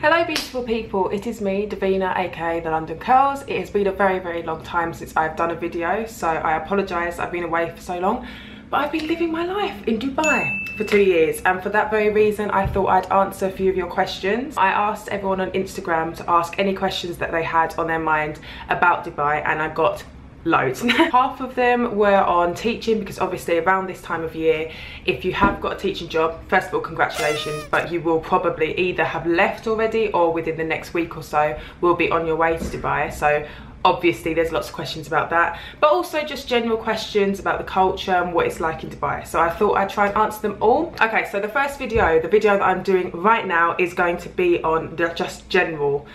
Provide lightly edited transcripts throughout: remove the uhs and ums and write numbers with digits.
Hello beautiful people, it is me, Davina, aka The London Curls. It has been a very long time since I've done a video, so I apologise I've been away for so long. But I've been living my life in Dubai for 2 years, and for that very reason I thought I'd answer a few of your questions. I asked everyone on Instagram to ask any questions that they had on their mind about Dubai, and I got loads. Half of them were on teaching, because obviously around this time of year, if you have got a teaching job, first of all congratulations, but you will probably either have left already or within the next week or so will be on your way to Dubai. So obviously there's lots of questions about that, but also just general questions about the culture and what it's like in Dubai. So I thought I'd try and answer them all. Okay, so the first video, the video that I'm doing right now, is going to be on just general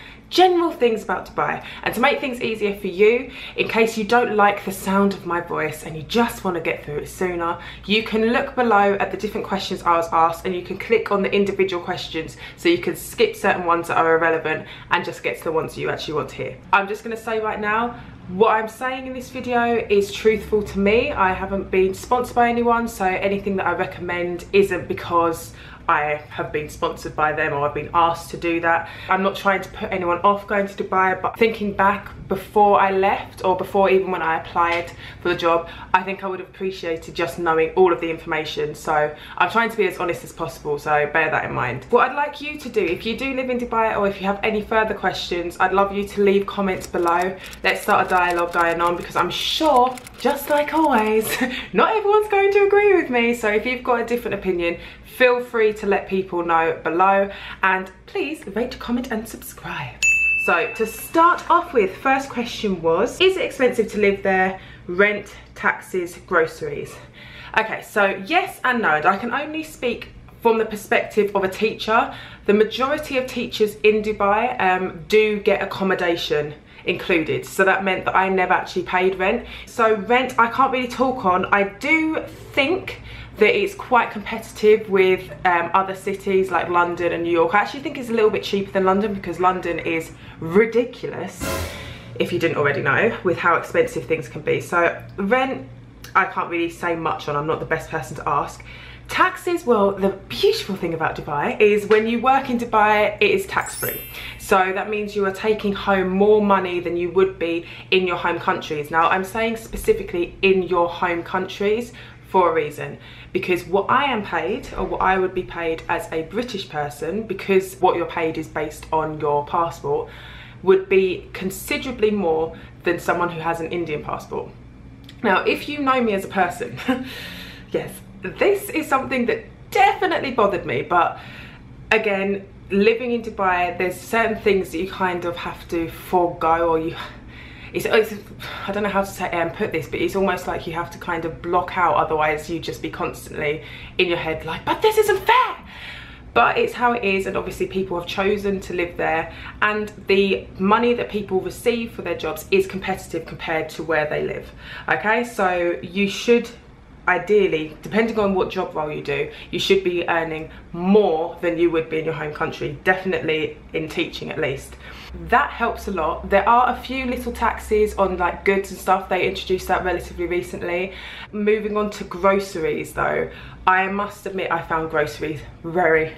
things about Dubai. And to make things easier for you, in case you don't like the sound of my voice and you just want to get through it sooner, you can look below at the different questions I was asked, and you can click on the individual questions so you can skip certain ones that are irrelevant and just get to the ones you actually want to hear. I'm just going to say right now, what I'm saying in this video is truthful to me. I haven't been sponsored by anyone, so anything that I recommend isn't because I have been sponsored by them or I've been asked to do that. I'm not trying to put anyone off going to Dubai, but thinking back before I left, or before even when I applied for the job, I think I would have appreciated just knowing all of the information. So I'm trying to be as honest as possible, so bear that in mind. What I'd like you to do, if you do live in Dubai or if you have any further questions, I'd love you to leave comments below. Let's start a dialogue going on, because I'm sure, just like always, not everyone's going to agree with me. So if you've got a different opinion, feel free to let people know below, and please rate, comment and subscribe. So to start off with, first question was, is it expensive to live there? Rent, taxes, groceries. Okay, so yes and no, and I can only speak from the perspective of a teacher. The majority of teachers in Dubai do get accommodation included, so that meant that I never actually paid rent. So rent I can't really talk on. I do think that it's quite competitive with other cities like London and New York. I actually think it's a little bit cheaper than London, because London is ridiculous, if you didn't already know, with how expensive things can be. So rent I can't really say much on, I'm not the best person to ask. Taxes, well, the beautiful thing about Dubai is when you work in Dubai, it is tax-free. So that means you are taking home more money than you would be in your home countries. Now, I'm saying specifically in your home countries for a reason, because what I am paid, or what I would be paid as a British person, because what you're paid is based on your passport, would be considerably more than someone who has an Indian passport. Now, if you know me as a person, yes, this is something that definitely bothered me, but again, living in Dubai, there's certain things that you kind of have to forego, or it's I don't know how to say and put this, but it's almost like you have to kind of block out, otherwise you just be constantly in your head like, but this isn't fair. But it's how it is, and obviously people have chosen to live there, and the money that people receive for their jobs is competitive compared to where they live. Okay, so you should ideally, depending on what job role you do, you should be earning more than you would be in your home country, definitely in teaching at least. That helps a lot. There are a few little taxes on like goods and stuff. They introduced that relatively recently. Moving on to groceries though, I must admit I found groceries very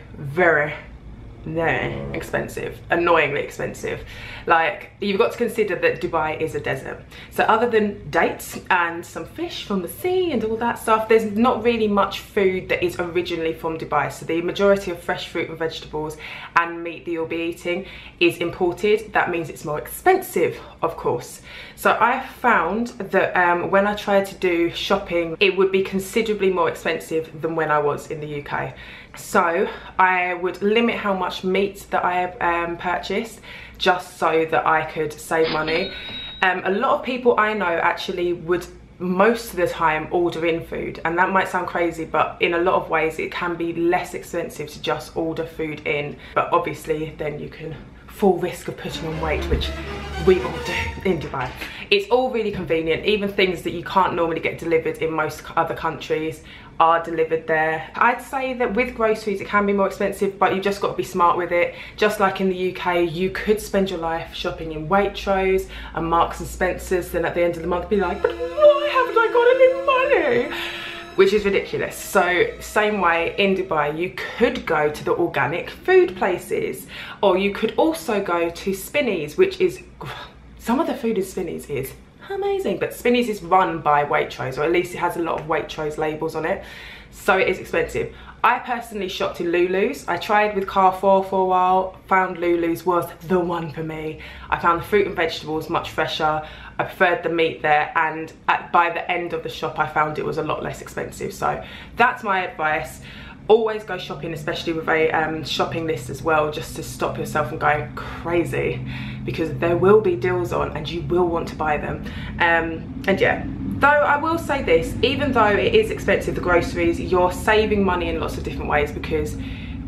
expensive, annoyingly expensive. Like, you've got to consider that Dubai is a desert, so other than dates and some fish from the sea and all that stuff, there's not really much food that is originally from Dubai. So the majority of fresh fruit and vegetables and meat that you'll be eating is imported. That means it's more expensive, of course. So I found that when I tried to do shopping, it would be considerably more expensive than when I was in the UK. So I would limit how much meat that I purchased, just so that I could save money. A lot of people I know actually would most of the time order in food, and that might sound crazy, but in a lot of ways it can be less expensive to just order food in. But obviously then you can full risk of putting on weight, which we all do in Dubai. It's all really convenient. Even things that you can't normally get delivered in most other countries are delivered there. I'd say that with groceries it can be more expensive, but you've just got to be smart with it. Just like in the UK, you could spend your life shopping in Waitrose and Marks and Spencer's, then at the end of the month be like, but why haven't I got any money? which is ridiculous. So same way in Dubai, you could go to the organic food places, or you could also go to Spinneys, which is, some of the food in Spinneys is amazing, but Spinneys is run by Waitrose, or at least it has a lot of Waitrose labels on it, so it is expensive. I personally shopped in Lulu's. I tried with Carrefour for a while, found Lulu's was the one for me. I found the fruit and vegetables much fresher. I preferred the meat there, and by the end of the shop I found it was a lot less expensive. So that's my advice. Always go shopping, especially with a shopping list as well, just to stop yourself from going crazy, because there will be deals on and you will want to buy them. And yeah, though I will say this, even though it is expensive, the groceries, you're saving money in lots of different ways, because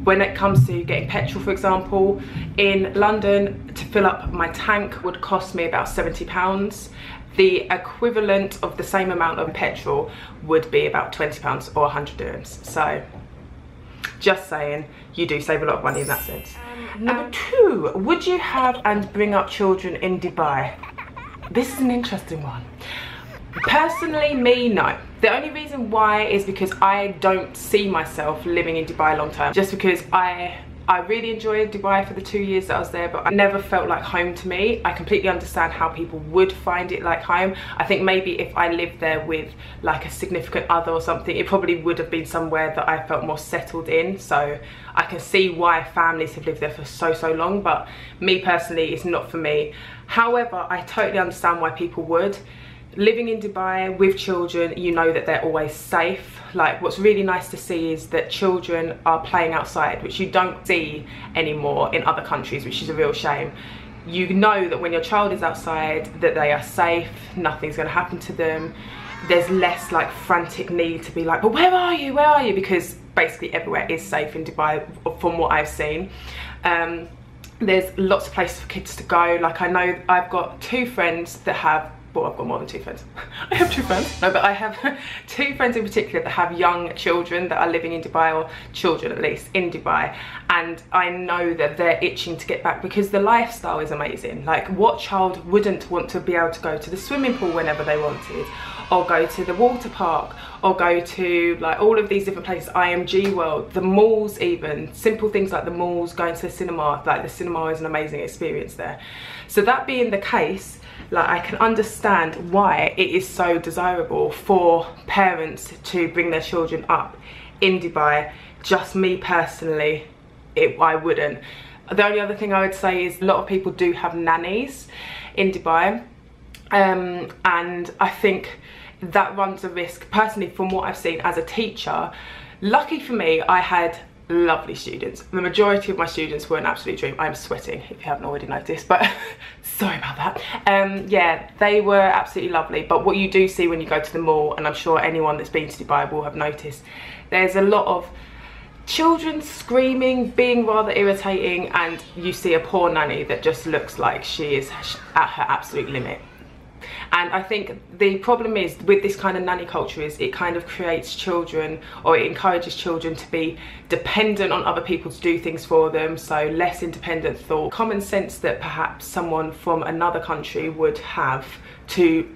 when it comes to getting petrol, for example, in London, to fill up my tank would cost me about £70. The equivalent of the same amount of petrol would be about £20 or 100 dirhams. So just saying, you do save a lot of money in that sense. Number 2, would you have and bring up children in Dubai? This is an interesting one. Personally, me, no. The only reason why is because I don't see myself living in Dubai long term, just because I really enjoyed Dubai for the 2 years that I was there, but I never felt like home to me. I completely understand how people would find it like home. I think maybe if I lived there with like a significant other or something, it probably would have been somewhere that I felt more settled in. So I can see why families have lived there for so long, but me personally, it's not for me. However, I totally understand why people would. Living in Dubai with children, you know that they're always safe. Like, what's really nice to see is that children are playing outside, which you don't see anymore in other countries, which is a real shame. You know that when your child is outside, that they are safe, nothing's going to happen to them. There's less like frantic need to be like, but where are you, where are you? Because basically everywhere is safe in Dubai from what I've seen. There's lots of places for kids to go. Like, I know I've got 2 friends that have, well, I've got more than 2 friends. I have 2 friends. No, but I have 2 friends in particular that have young children that are living in Dubai, or children at least in Dubai. And I know that they're itching to get back because the lifestyle is amazing. Like, what child wouldn't want to be able to go to the swimming pool whenever they wanted, or go to the water park, or go to like all of these different places, IMG World, the malls even, simple things like the malls, going to the cinema. Like, the cinema is an amazing experience there. So that being the case, like, I can understand why it is so desirable for parents to bring their children up in Dubai. Just me personally, I wouldn't. The only other thing I would say is a lot of people do have nannies in Dubai, and I think that runs a risk. Personally, from what I've seen as a teacher, lucky for me, I had lovely students. The majority of my students were an absolute dream. I'm sweating if you haven't already noticed, but sorry about that. Yeah, they were absolutely lovely. But what you do see when you go to the mall, and I'm sure anyone that's been to Dubai will have noticed, there's a lot of children screaming, being rather irritating, and you see a poor nanny that just looks like she is at her absolute limit. And I think the problem is with this kind of nanny culture is it kind of creates children, or it encourages children to be dependent on other people to do things for them, so less independent thought. Common sense that perhaps someone from another country would have to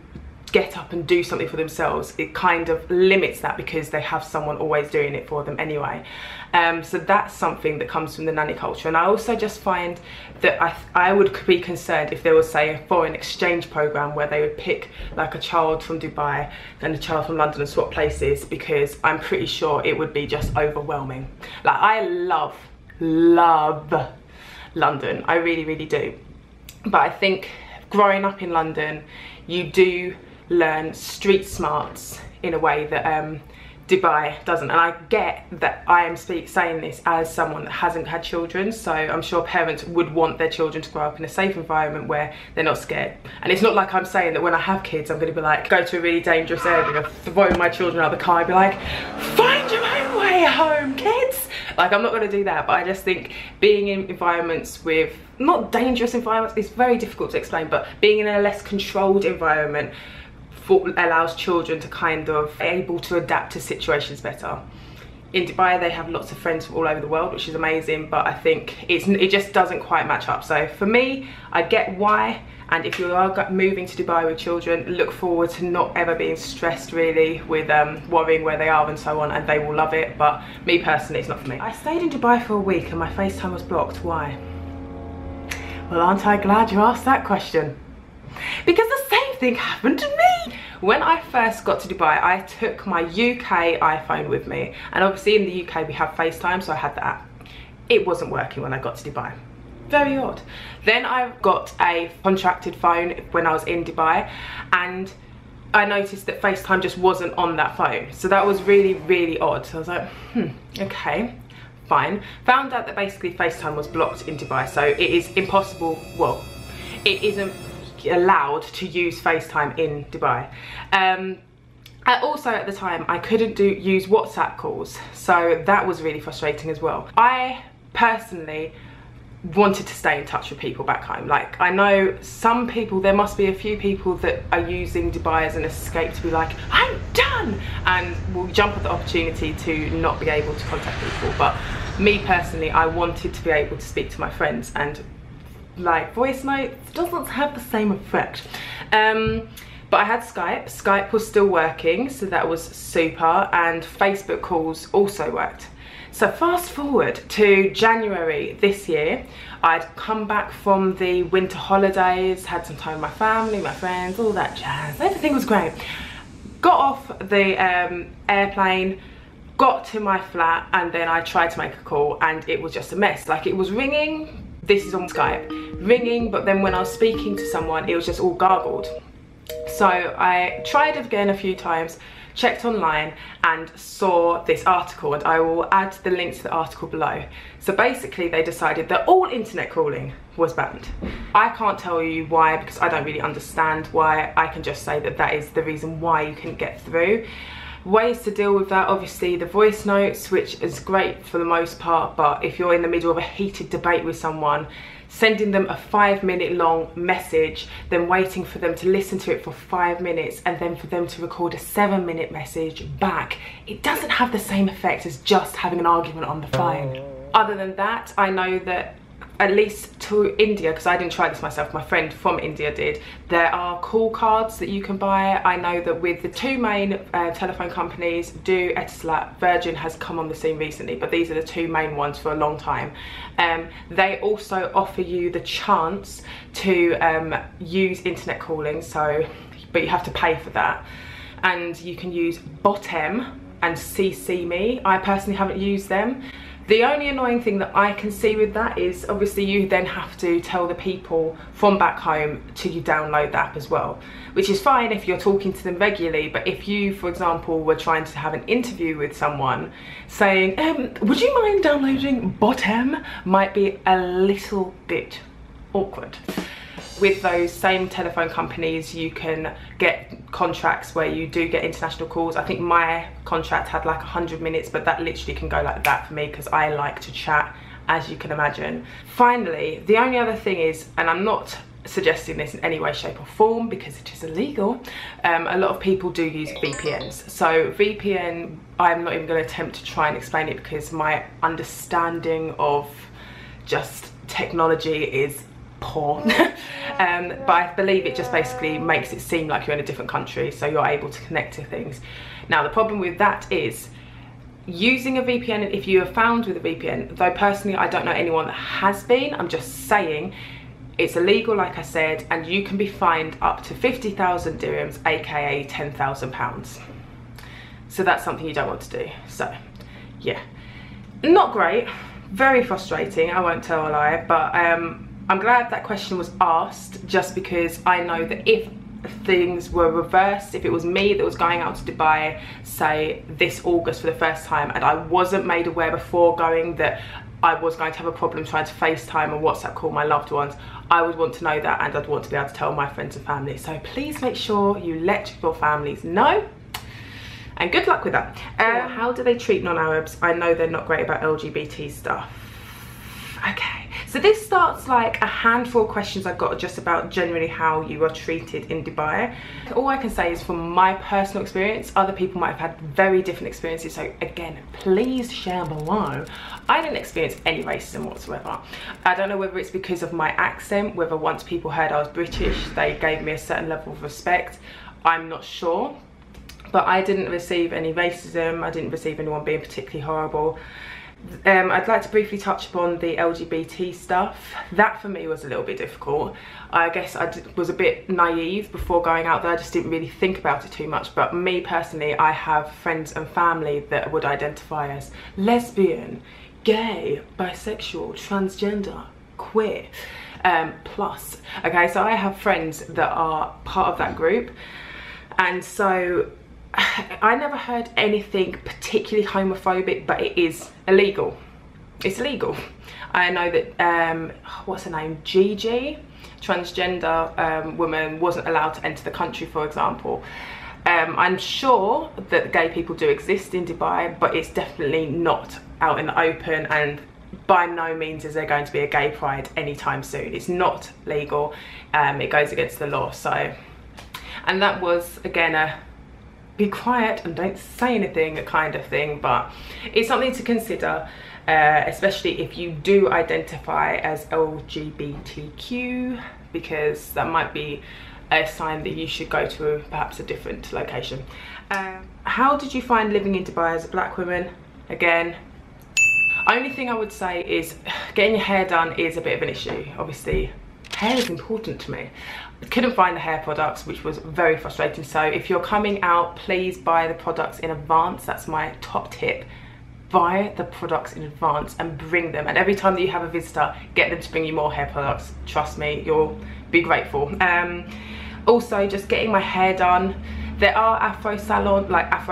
get up and do something for themselves, it kind of limits that because they have someone always doing it for them anyway. So that's something that comes from the nanny culture. And I also just find that I would be concerned if there was, say, a foreign exchange program where they would pick like a child from Dubai and a child from London and swap places, because I'm pretty sure it would be just overwhelming. Like, I love London, I really do, but I think growing up in London, you do learn street smarts in a way that Dubai doesn't. And I get that I am saying this as someone that hasn't had children, so I'm sure parents would want their children to grow up in a safe environment where they're not scared. And it's not like I'm saying that when I have kids I'm going to be like, go to a really dangerous area, throw my children out of the car and be like, find your own way home, kids. Like, I'm not going to do that, but I just think being in environments with, not dangerous environments, it's very difficult to explain, but being in a less controlled environment allows children to kind of able to adapt to situations better. in Dubai they have lots of friends from all over the world, which is amazing, but I think it just doesn't quite match up. So for me, I get why, and if you are moving to Dubai with children, look forward to not ever being stressed really with worrying where they are and so on, and they will love it. But me personally, it's not for me. I stayed in Dubai for a week and my FaceTime was blocked. Why? Well, aren't I glad you asked that question? Because the same thing happened to me. When I first got to Dubai, I took my UK iPhone with me, and obviously in the UK we have FaceTime, so I had the app. It wasn't working when I got to Dubai. Very odd. Then I got a contracted phone when I was in Dubai, and I noticed that FaceTime just wasn't on that phone. So that was really, really odd. So I was like, okay, fine. Found out that basically FaceTime was blocked in Dubai, so it is impossible, well, it isn't allowed to use FaceTime in Dubai. Also at the time I couldn't use WhatsApp calls, so that was really frustrating as well. I personally wanted to stay in touch with people back home. Like, I know some people, there must be a few people that are using Dubai as an escape to be like, I'm done, and will jump at the opportunity to not be able to contact people. But me personally, I wanted to be able to speak to my friends, and like voice notes doesn't have the same effect. But I had Skype. Skype was still working, so that was super, and Facebook calls also worked. So fast forward to January this year, I'd come back from the winter holidays, had some time with my family, my friends, all that jazz. Everything was great. Got off the airplane, got to my flat, and then I tried to make a call, and it was just a mess. Like, it was ringing. This is on Skype, ringing, but then when I was speaking to someone, it was just all gargled. So I tried it again a few times, checked online, and saw this article, and I will add the link to the article below. So basically they decided that all internet calling was banned. I can't tell you why, because I don't really understand why. I can just say that that is the reason why you couldn't get through. Ways to deal with that, obviously the voice notes, which is great for the most part, but if you're in the middle of a heated debate with someone, sending them a 5-minute long message, then waiting for them to listen to it for 5 minutes, and then for them to record a 7-minute message back, it doesn't have the same effect as just having an argument on the phone. Other than that, I know that at least to India, because I didn't try this myself, my friend from India did, there are call cards that you can buy. I know that with the two main telephone companies, Do, Etisalat, Virgin has come on the scene recently, but these are the two main ones for a long time. They also offer you the chance to use internet calling, but you have to pay for that. And you can use Botem and CC Me. I personally haven't used them. The only annoying thing that I can see with that is obviously you then have to tell the people from back home to download the app as well, which is fine if you're talking to them regularly, but if you, for example, were trying to have an interview with someone saying, would you mind downloading Botem, might be a little bit awkward. With those same telephone companies, you can get contracts where you do get international calls. I think my contract had like 100 minutes, but that literally can go like that for me because I like to chat, as you can imagine. Finally, the only other thing is, and I'm not suggesting this in any way, shape or form because it is illegal, a lot of people do use VPNs. So VPN, I'm not even going to attempt to try and explain it because my understanding of just technology is poor. But I believe it just basically makes it seem like you're in a different country, so you're able to connect to things. Now the problem with that is using a VPN, if you are found with a VPN, though personally I don't know anyone that has been, I'm just saying it's illegal, like I said, and you can be fined up to 50,000 dirhams, aka £10,000. So that's something you don't want to do. So yeah, not great, very frustrating, I won't tell a lie, but I'm glad that question was asked, just because I know that if things were reversed, if it was me that was going out to Dubai, say this August for the first time, and I wasn't made aware before going that I was going to have a problem trying to FaceTime or WhatsApp call my loved ones, I would want to know that, and I'd want to be able to tell my friends and family. So please make sure you let your families know, and good luck with that. How do they treat non-Arabs? I know they're not great about LGBT stuff. Okay, So this starts like a handful of questions I got just about generally how you are treated in Dubai. All I can say is from my personal experience, other people might have had very different experiences, so again, please share below. I didn't experience any racism whatsoever. I don't know whether it's because of my accent, whether once people heard I was British, they gave me a certain level of respect. I'm not sure, but I didn't receive any racism. I didn't receive anyone being particularly horrible. I'd like to briefly touch upon the LGBT stuff. That for me was a little bit difficult. I guess was a bit naive before going out there. I just didn't really think about it too much. But me personally, I have friends and family that would identify as lesbian, gay, bisexual, transgender, queer, plus. Okay, so I have friends that are part of that group. And so I never heard anything particularly homophobic, but it is illegal. It's illegal. I know that, what's her name, Gigi, transgender woman, wasn't allowed to enter the country, for example. I'm sure that gay people do exist in Dubai, but it's definitely not out in the open, and by no means is there going to be a gay pride anytime soon. It's not legal. It goes against the law. So, and that was again a be quiet and don't say anything kind of thing, but it's something to consider, especially if you do identify as LGBTQ, because that might be a sign that you should go to perhaps a different location. How did you find living in Dubai as a black woman? Again, only thing I would say is getting your hair done is a bit of an issue. Obviously, hair is important to me. I couldn't find the hair products, which was very frustrating. So if you're coming out, please buy the products in advance. That's my top tip. Buy the products in advance and bring them. And every time that you have a visitor, get them to bring you more hair products. Trust me, you'll be grateful. Also, just getting my hair done. There are Afro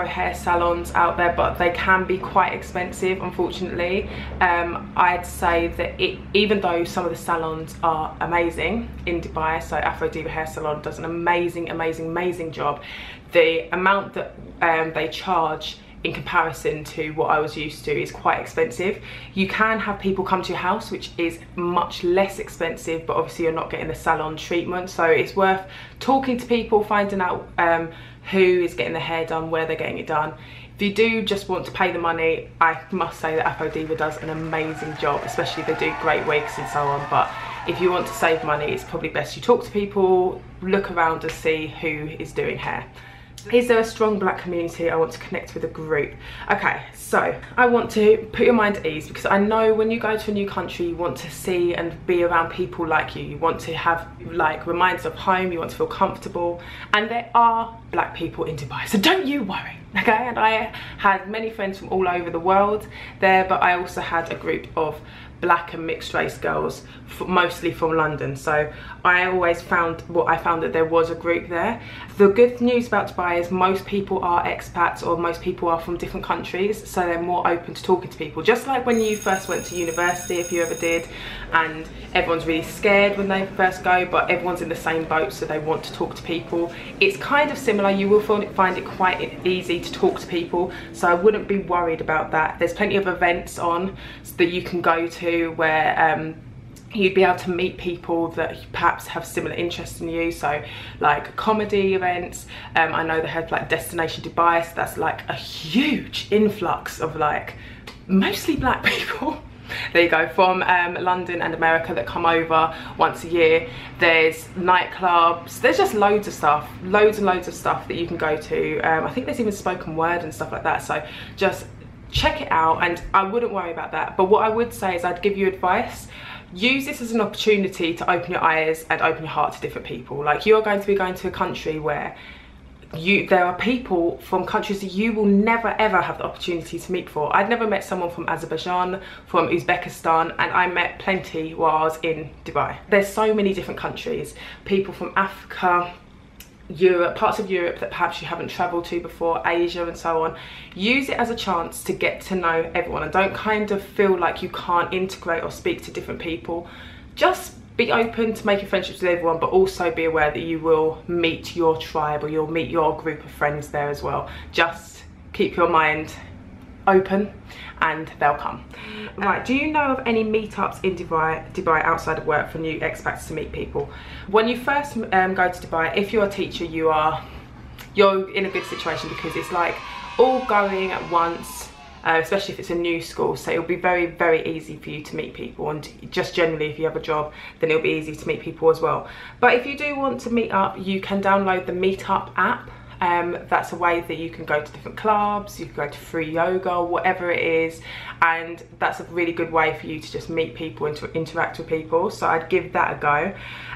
hair salons out there, but they can be quite expensive, unfortunately. I'd say that even though some of the salons are amazing in Dubai, so Afro Diva Hair Salon does an amazing job, the amount that they charge in comparison to what I was used to is quite expensive. You can have people come to your house, which is much less expensive, but obviously you're not getting the salon treatment. So it's worth talking to people, finding out who is getting the hair done, where they're getting it done. If you do just want to pay the money, I must say that Afro Diva does an amazing job, especially if they do great wigs and so on. But if you want to save money, it's probably best you talk to people, look around and see who is doing hair. Is there a strong black community? I want to connect with a group. Okay, so I want to put your mind at ease, because I know when you go to a new country, you want to see and be around people like you. You want to have like reminders of home, you want to feel comfortable, and there are black people in Dubai, so don't you worry, okay? And I had many friends from all over the world there, but I also had a group of black and mixed race girls, mostly from London. So I always found that there was a group there. The good news about Dubai is most people are expats, or most people are from different countries, so they're more open to talking to people. Just like when you first went to university, if you ever did, and everyone's really scared when they first go, but everyone's in the same boat, so they want to talk to people. It's kind of similar. You will find it quite easy to talk to people, so I wouldn't be worried about that. There's plenty of events on that you can go to where you'd be able to meet people that perhaps have similar interests in you, so like comedy events. I know they have like Destination Dubai, so that's like a huge influx of like mostly black people there you go, from London and America that come over once a year. There's nightclubs, there's just loads of stuff, loads and loads of stuff that you can go to. I think there's even spoken word and stuff like that, so just check it out, and I wouldn't worry about that. But what I would say is I'd give you advice. Use this as an opportunity to open your eyes and open your heart to different people. Like, you're going to be going to a country where there are people from countries that you will never ever have the opportunity to meet before. I'd never met someone from Azerbaijan, from Uzbekistan, and I met plenty while I was in Dubai. There's so many different countries, people from Africa, Europe, parts of Europe that perhaps you haven't traveled to before, Asia and so on. Use it as a chance to get to know everyone, and don't kind of feel like you can't integrate or speak to different people. Just be open to making friendships with everyone, but also be aware that you will meet your tribe, or you'll meet your group of friends there as well. Just keep your mind open and they'll come. Right, do you know of any meetups in Dubai outside of work for new expats to meet people? When you first go to Dubai, if you're a teacher, you're in a good situation, because it's like all going at once, especially if it's a new school, so it'll be very, very easy for you to meet people, and just generally if you have a job, then it'll be easy to meet people as well. But if you do want to meet up, you can download the Meetup app. That's a way that you can go to different clubs, you can go to free yoga, whatever it is, and that's a really good way for you to just meet people and to interact with people, so I'd give that a go.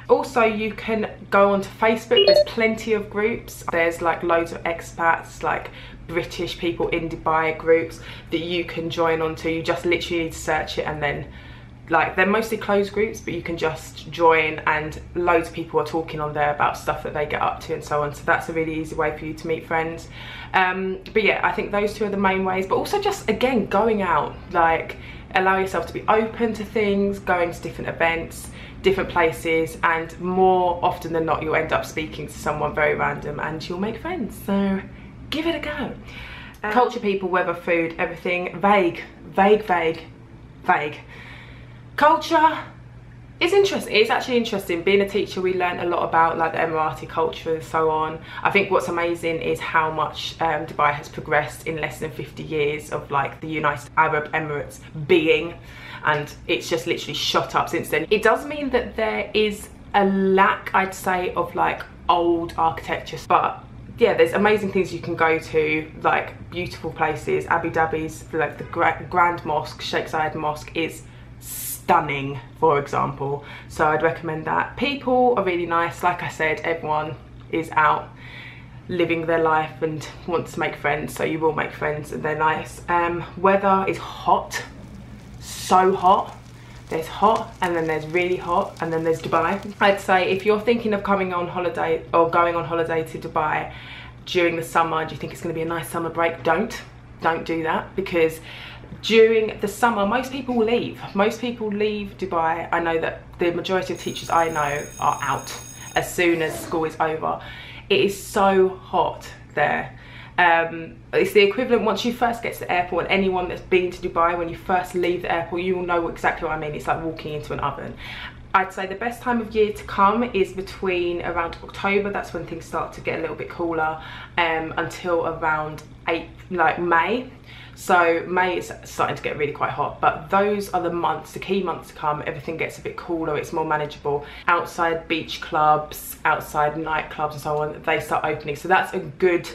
Also, you can go onto Facebook, there's plenty of groups, there's like loads of expats, like British people in Dubai groups that you can join onto. You just literally need to search it, and then like they're mostly closed groups, but you can just join, and loads of people are talking on there about stuff that they get up to and so on, so that's a really easy way for you to meet friends. But yeah, I think those two are the main ways, but also just again going out, like allow yourself to be open to things, going to different events, different places, and more often than not you'll end up speaking to someone very random and you'll make friends, so give it a go. Culture, people, weather, food, everything. Vague. Culture is interesting. It's actually interesting. Being a teacher, we learned a lot about like the Emirati culture and so on. I think what's amazing is how much Dubai has progressed in less than 50 years of like the United Arab Emirates being, and it's just literally shot up since then. It does mean that there is a lack, I'd say, of like old architecture, but yeah, there's amazing things you can go to, like beautiful places. Abu Dhabi's like the Grand Mosque, Sheikh Zayed Mosque is stunning, for example, so I'd recommend that. People are really nice, like I said, everyone is out living their life and wants to make friends, so you will make friends and they're nice. Weather is hot, so hot. There's hot, and then there's really hot, and then there's Dubai. I'd say if you're thinking of coming on holiday or going on holiday to Dubai during the summer, do you think it's going to be a nice summer break? Don't do that, because during the summer most people will leave. Most people leave Dubai. I know that the majority of teachers I know are out as soon as school is over. It is so hot there. It's the equivalent, once you first get to the airport, and anyone that's been to Dubai, when you first leave the airport, you will know exactly what I mean. It's like walking into an oven. I'd say the best time of year to come is between around October, that's when things start to get a little bit cooler, until around May. So May is starting to get really quite hot, but those are the months, the key months to come. Everything gets a bit cooler, it's more manageable. Outside beach clubs, outside nightclubs and so on, they start opening. So that's a good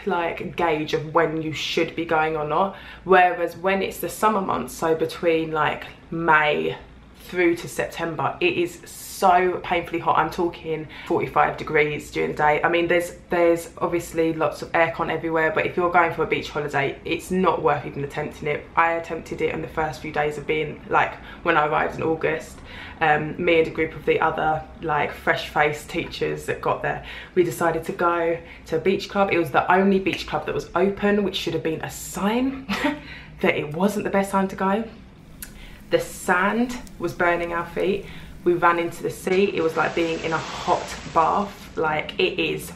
like gauge of when you should be going or not. Whereas when it's the summer months, so between like May through to September, it is so painfully hot. I'm talking 45 degrees during the day. I mean, there's obviously lots of aircon everywhere, but if you're going for a beach holiday, it's not worth even attempting it. I attempted it in the first few days of being, like, when I arrived in August. Me and a group of the other like fresh-faced teachers that got there, we decided to go to a beach club. It was the only beach club that was open, which should have been a sign that it wasn't the best time to go. The sand was burning our feet. We ran into the sea. It was like being in a hot bath. Like, it is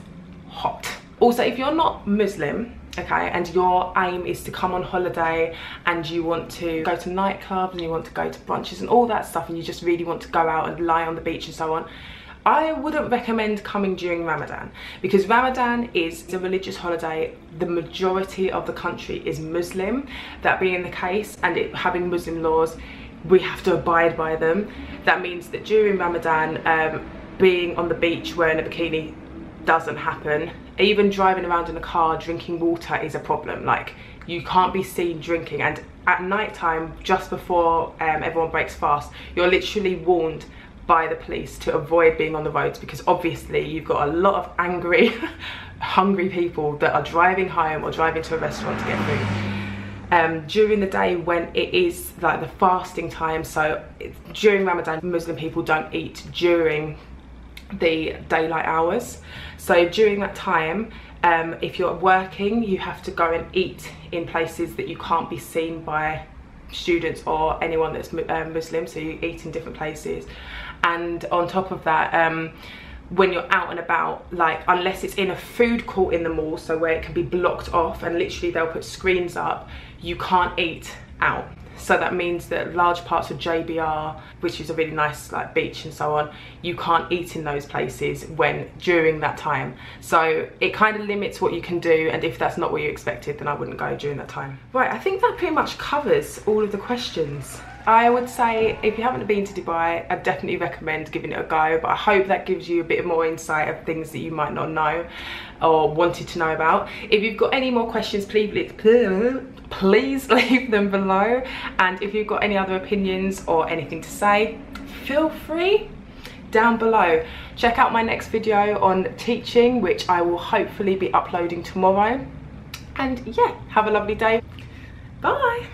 hot. Also, if you're not Muslim, okay, and your aim is to come on holiday and you want to go to nightclubs and you want to go to brunches and all that stuff, and you just really want to go out and lie on the beach and so on, I wouldn't recommend coming during Ramadan, because Ramadan is a religious holiday. The majority of the country is Muslim. That being the case, and it having Muslim laws, we have to abide by them. That means that during Ramadan, being on the beach wearing a bikini doesn't happen. Even driving around in a car drinking water is a problem. Like, you can't be seen drinking, and at night time, just before everyone breaks fast, you're literally warned by the police to avoid being on the roads, because obviously you've got a lot of angry hungry people that are driving home or driving to a restaurant to get food. During the day, when it is like the fasting time, so during Ramadan, Muslim people don't eat during the daylight hours. So during that time, if you're working, you have to go and eat in places that you can't be seen by students or anyone that's Muslim, so you eat in different places. And on top of that, when you're out and about, like unless it's in a food court in the mall, so where it can be blocked off and literally they'll put screens up, you can't eat out. So that means that large parts of JBR, which is a really nice like beach and so on, you can't eat in those places during that time. So it kind of limits what you can do, and if that's not what you expected, then I wouldn't go during that time. Right, I think that pretty much covers all of the questions. I would say if you haven't been to Dubai, I definitely recommend giving it a go, but I hope that gives you a bit more insight of things that you might not know or wanted to know about. If you've got any more questions, please leave them below, and if you've got any other opinions or anything to say, feel free down below. Check out my next video on teaching, which I will hopefully be uploading tomorrow, and yeah, have a lovely day. Bye.